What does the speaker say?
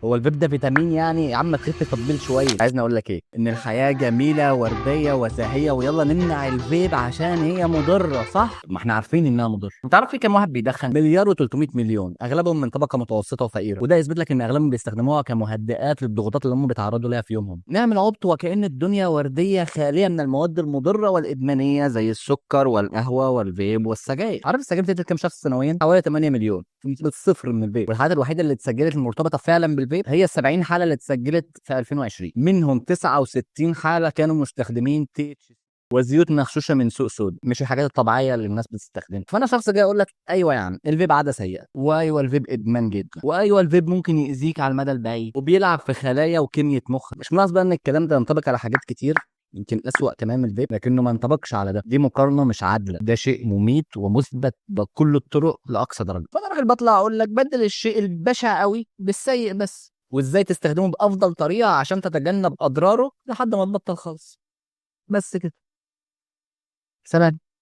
هو الفيب ده فيتامين يعني؟ يا عم تخف تطبيل شويه. عايزني اقول لك ايه؟ ان الحياه جميله ورديه وساهيه، ويلا نمنع الفيب عشان هي مضره، صح؟ ما احنا عارفين انها مضره. انت عارف في كام واحد بيدخن؟ مليار و300 مليون، اغلبهم من طبقه متوسطه وفقيره، وده يثبت لك ان اغلبهم بيستخدموها كمهدئات للضغوطات اللي هم بيتعرضوا ليها في يومهم. نعمل عبط وكأن الدنيا ورديه خاليه من المواد المضره والادمانيه زي السكر والقهوه والفيب والسجاير. عارف السجاير بتقتل كام شخص سنويا؟ حوالي 8 مليون، بالصفر من الفيب. والحالات الوحيده اللي اتسجلت المرتبطه فعلا بالفيب هي ال 70 حاله اللي اتسجلت في 2020، منهم 69 حاله كانوا مستخدمين تي اتش وزيوت مغشوشه من سوق سود، مش الحاجات الطبيعيه اللي الناس بتستخدمها. فانا شخص جاي اقول لك ايوه يا عم الفيب عاده سيئه، وايوه الفيب ادمان جدا، وايوه الفيب ممكن يأذيك على المدى البعيد وبيلعب في خلايا وكميه مخ. مش ناقص بقى ان الكلام ده ينطبق على حاجات كتير، يمكن أسوأ كمان من الفيب، لكنه ما ينطبقش على ده. دي مقارنه مش عادله، ده شيء مميت ومثبت بكل الطرق لاقصى درجه. فانا راجل بطلع اقول لك بدل الشيء البشع قوي بالسيء بس، وازاي تستخدمه بافضل طريقه عشان تتجنب اضراره لحد ما تبطل خالص. بس كده. سلام.